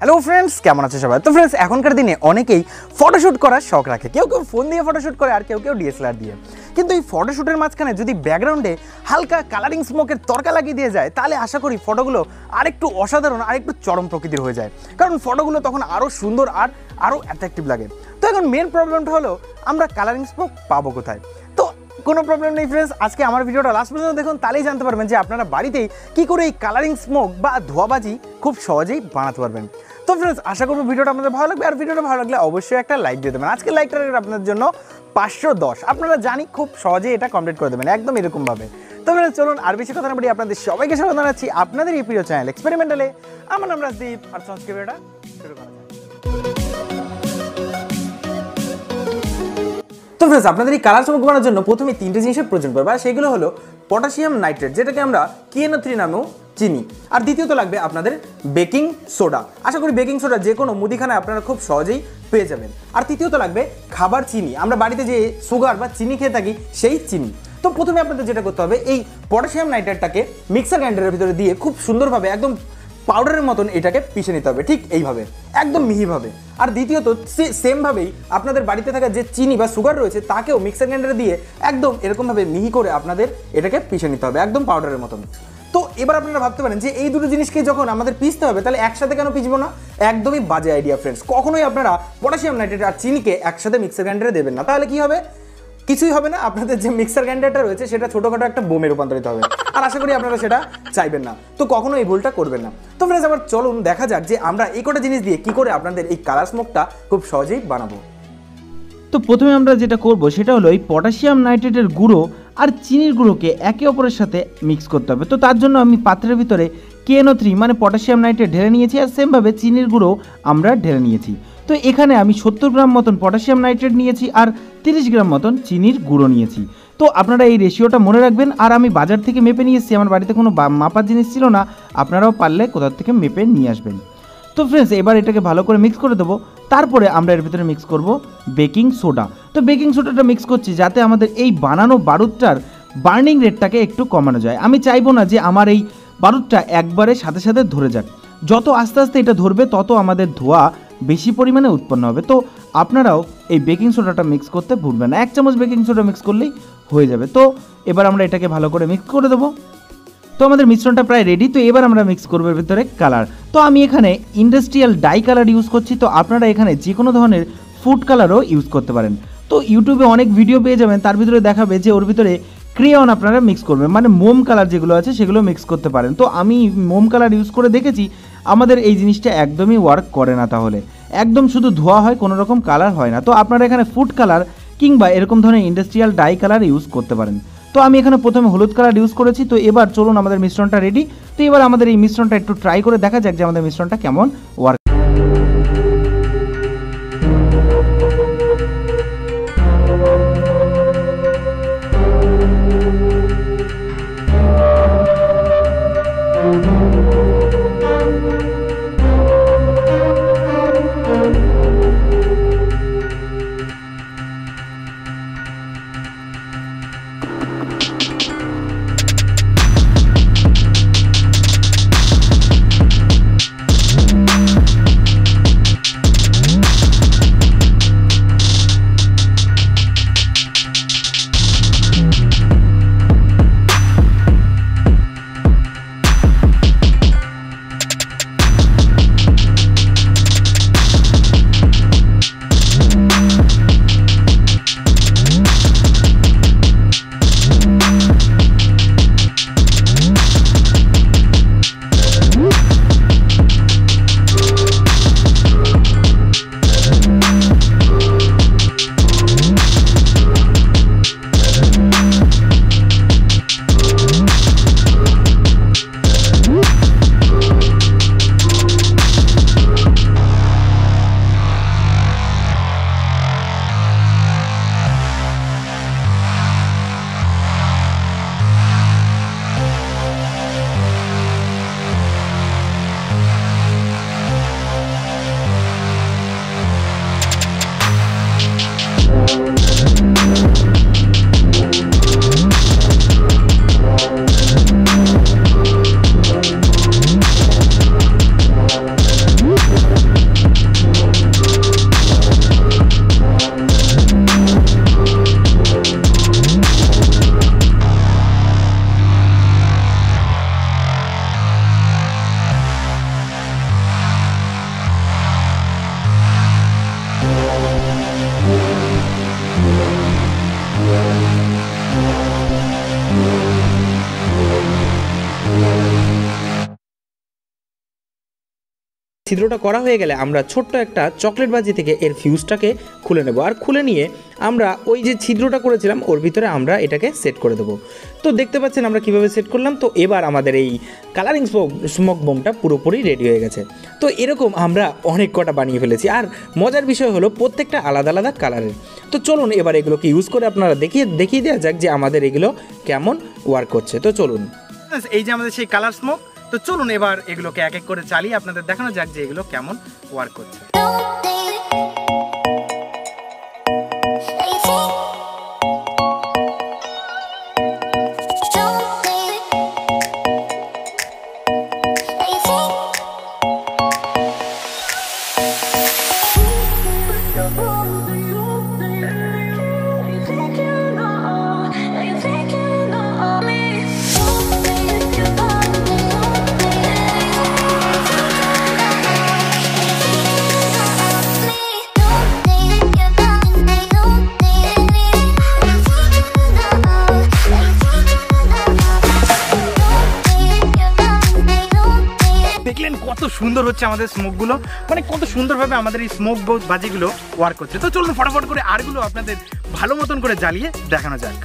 Hello friends, কেমন আছে সবাই? তো ফ্রেন্ডস, এখনকার দিনে অনেকেই ফটোশ্যুট করার শখ রাখে। কেউ কেউ ফোন দিয়ে ফটোশ্যুট করে, আর কেউ কেউ ডিএসএলআর দিয়ে। কিন্তু এই ফটোশ্যুটের মাঝখানে যদি ব্যাকগ্রাউন্ডে হালকা কালারিং স্মোকের তরকা লাগিয়ে দিয়ে যায়, তাহলে আশা করি ফটোগুলো আরেকটু অসাধারণ, আরেকটু চরম প্রকৃতির হয়ে যায়। কারণ ফটোগুলো তখন আরও সুন্দর আর আরও অ্যাট্রাকটিভ লাগে। তো এখন মেন প্রবলেমটা হলো আমরা কালারিং স্মোক পাবো কোথায়? তো কোনো প্রবলেম নেই ফ্রেন্ডস, আজকে আমার ভিডিওটা লাস্ট পর্যন্ত দেখুন, তাহলেই জানতে পারবেন যে আপনারা বাড়িতেই কী করে এই কালারিং স্মোক বা ধোঁয়াবাজি খুব সহজেই বানাতে পারবেন। তো ফ্রেন্ডস, আশা করবো ভিডিওটা আপনাদের ভালো লাগবে, আর ভিডিওটা ভালো লাগলে অবশ্যই একটা লাইক দিয়ে দেবেন। আজকে লাইকটা আপনাদের জন্য 510, আপনারা জানি খুব সহজেই এটা কমপ্লিট করে দেবেন একদম এরকমভাবে। তো ফ্রেন্ডস চলুন আর বেশি কথা না বলি, আপনাদের সবাইকে স্বাগত জানাচ্ছি আপনাদের এই প্রিয় চ্যানেল এক্সপেরিমেন্টালে। আমার নাম রাজদীপ, আর সংস্কৃতিটা শুরু করা যায়। তো ফ্রেন্ডস, আপনাদের এই কালার চমক বানানোর জন্য প্রথমে তিনটে জিনিসের প্রয়োজন পড়বে, আর সেগুলো হলো পটাশিয়াম নাইট্রেট, যেটাকে আমরা KNO3 নামেও চিনি, আর দ্বিতীয়ত লাগবে আপনাদের বেকিং সোডা। আশা করি বেকিং সোডা যে কোনো মুদিখানায় আপনারা খুব সহজেই পেয়ে যাবেন। আর তৃতীয়ত লাগবে খাবার চিনি, আমরা বাড়িতে যে সুগার বা চিনি খেয়ে থাকি সেই চিনি। তো প্রথমে আপনাদের যেটা করতে হবে, এই পটাশিয়াম নাইট্রেটটাকে মিক্সার গ্রাইন্ডারের ভিতরে দিয়ে খুব সুন্দরভাবে একদম পাউডারের মতন এটাকে পিষে নিতে হবে, ঠিক এইভাবে একদম মিহিভাবে। আর দ্বিতীয়ত সেমভাবেই আপনাদের বাড়িতে থাকা যে চিনি বা সুগার রয়েছে তাকেও মিক্সার গ্রাইন্ডারে দিয়ে একদম এরকমভাবে মিহি করে আপনাদের এটাকে পিষে নিতে হবে একদম পাউডারের মতন। তো এবার আপনারা ভাবতে পারেন যে এই দুটো জিনিসকে যখন আমাদের পিষতে হবে, তাহলে একসাথে কেন পিষবো না? একদমই বাজে আইডিয়া ফ্রেন্ডস। কখনোই আপনারা পটাশিয়াম নাইট্রেট আর চিনিকে একসাথে মিক্সার গ্রাইন্ডারে দেবেন না, তাহলে কি হবে? কিছুই হবে না। আপনাদের যে মিক্সার গ্রাইন্ডারটা রয়েছে সেটা ছোটোখাটো একটা বোমে রূপান্তরিত হবে, আর আশা করি আপনারা সেটা চাইবেন না। তো কখনো এই ভুলটা করবেন না। তো ফ্রেন্ডস, আবার চলুন দেখা যাক যে আমরা এই কটা জিনিস দিয়ে কি করে আপনাদের এই কালার স্মোকটা খুব সহজেই বানাবো। তো প্রথমে আমরা যেটা করব সেটা হলো এই পটাশিয়াম নাইট্রেটের গুঁড়ো আর চিনির গুঁড়োকে একে অপরের সাথে মিক্স করতে হবে। তো তার জন্য আমি পাত্রের ভিতরে KNO3 মানে পটাশিয়াম নাইট্রেট ঢেলে নিয়েছি, আর সেমভাবে চিনির গুঁড়ো আমরা ঢেলে নিয়েছি। তো এখানে আমি 70 গ্রাম মতন পটাশিয়াম নাইট্রেট নিয়েছি আর 30 গ্রাম মতন চিনির গুঁড়ো নিয়েছি। তো আপনারা এই রেশিওটা মনে রাখবেন। আর আমি বাজার থেকে মেপে নিয়ে এসেছি, আমার বাড়িতে কোনো মাপার জিনিস ছিল না, আপনারাও পারলে কোথাও থেকে মেপে নিয়ে আসবেন। তো ফ্রেন্ডস, এবার এটাকে ভালো করে মিক্স করে দেবো। তারপরে আমরা এর ভিতরে মিক্স করব বেকিং সোডা। তো বেকিং সোডাটা মিক্স করছি যাতে আমাদের এই বানানো বারুদটার বার্নিং রেটটাকে একটু কমানো যায়। আমি চাইবো না যে আমার এই বারুদটা একবারে সাথে সাথে ধরে যাক। যত আস্তে আস্তে এটা ধরবে তত আমাদের ধোঁয়া বেশি পরিমাণে উৎপন্ন হবে। তো আপনারাও এই বেকিং সোডাটা মিক্স করতে ভুলবেন না, 1 চামচ বেকিং সোডা মিক্স করলেই হয়ে যাবে। তো এবার আমরা এটাকে ভালো করে মিক্স করে দেবো। তো আমাদের মিশ্রণটা প্রায় রেডি। তো এবার আমরা মিক্স করবো এর ভিতরে কালার। তো আমি এখানে ইন্ডাস্ট্রিয়াল ডাই কালার ইউজ করছি। তো আপনারা এখানে যে কোনো ধরনের ফুড কালারও ইউজ করতে পারেন। তো ইউটিউবে অনেক ভিডিও পেয়ে যাবেন, তার ভিতরে দেখাবে যে ওর ভিতরে ক্রেয়ন আপনারা মিক্স করবেন, মানে মোম কালার যেগুলো আছে সেগুলো মিক্স করতে পারেন। তো আমি মোম কালার ইউজ করে দেখেছি, আমাদের এই জিনিসটা একদমই ওয়ার্ক করে না, তাহলে একদম শুধু ধোয়া হয়, কোনো রকম কালার হয় না। তো আপনারা এখানে ফুড কালার কিংবা এরকম ধরনের ইন্ডাস্ট্রিয়াল ডাই কালার ইউজ করতে পারেন। তো আমি এখানে প্রথমে হলুদ কালার ইউজ করেছি। তো এবার চলুন, আমাদের মিশ্রণটা রেডি। তো এবার আমাদের এই মিশ্রণটা একটু ট্রাই করে দেখা যাক যে আমাদের মিশ্রণটা কেমন ওয়ার্ক। ছিদ্রটা করা হয়ে গেলে আমরা ছোট্ট একটা চকলেট বাজি থেকে এর ফিউজটাকে খুলে নেব, আর খুলে নিয়ে আমরা ওই যে ছিদ্রটা করেছিলাম ওর ভিতরে আমরা এটাকে সেট করে দেবো। তো দেখতে পাচ্ছেন আমরা কিভাবে সেট করলাম। তো এবার আমাদের এই কালারিং স্মোক বোমটা পুরোপুরি রেডি হয়ে গেছে। তো এরকম আমরা অনেক কটা বানিয়ে ফেলেছি, আর মজার বিষয় হলো প্রত্যেকটা আলাদা আলাদা কালারের। তো চলুন এবার এগুলোকে ইউজ করে আপনারা দেখিয়ে দেওয়া যাক যে আমাদের এগুলো কেমন ওয়ার্ক করছে। তো চলুন, এই যে আমাদের সেই কালার স্মোক, তো চলুন এবার এগুলোকে এক এক করে চালিয়ে আপনাদের দেখানো যাক যে এগুলো কেমন ওয়ার্ক করছে। দেখলেন কত সুন্দর হচ্ছে আমাদের স্মোকগুলো, মানে কত সুন্দরভাবে আমাদের এই স্মোক বাজিগুলো ওয়ার্ক করছে। তো চলুন ফটাফট করে আরগুলো আপনাদের ভালো মতন করে জ্বালিয়ে দেখানো যাক।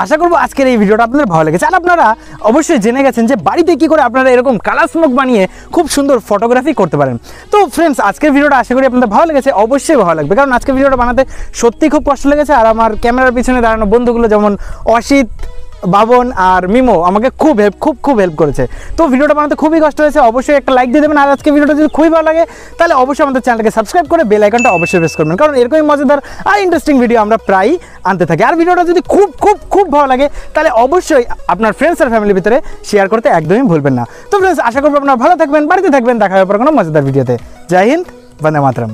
আশা করবো আজকের এই ভিডিওটা আপনাদের ভালো লেগেছে, আর আপনারা অবশ্যই জেনে গেছেন যে বাড়িতে কি করে আপনারা এরকম কালার স্মোক বানিয়ে খুব সুন্দর ফটোগ্রাফি করতে পারেন। তো ফ্রেন্ডস, আজকের ভিডিওটা আশা করি আপনাদের ভালো লেগেছে, অবশ্যই ভালো লাগবে, কারণ আজকের ভিডিওটা বানাতে সত্যি খুব কষ্ট লেগেছে। আর আমার ক্যামেরার পিছনে দাঁড়ানো বন্ধুগুলো যেমন অসিত, বাবন আর মিমো আমাকে খুব হেল্প করেছে। তো ভিডিওটা বানাতে খুবই কষ্ট হয়েছে, অবশ্যই একটা লাইক দিয়ে দেবেন। আর আজকে ভিডিওটা যদি খুবই ভালো লাগে তাহলে অবশ্যই আমাদের চ্যানেলটাকে সাবস্ক্রাইব করে বেল আইকনটা অবশ্যই প্রেস করবেন, কারণ এরকমই মজাদার আর ইন্টারেস্টিং ভিডিও আমরা প্রায়ই আনতে থাকি। আর ভিডিওটা যদি খুব ভালো লাগে তাহলে অবশ্যই আপনার ফ্রেন্ডস আর ফ্যামিলির ভিতরে শেয়ার করতে একদমই ভুলবেন না। তো ফ্রেন্ডস, আশা করবো আপনারা ভালো থাকবেন, বাড়িতে থাকবেন, দেখা হবে পর কোনো মজাদার ভিডিওতে। জয় হিন্দ, বন্দে মাতরম।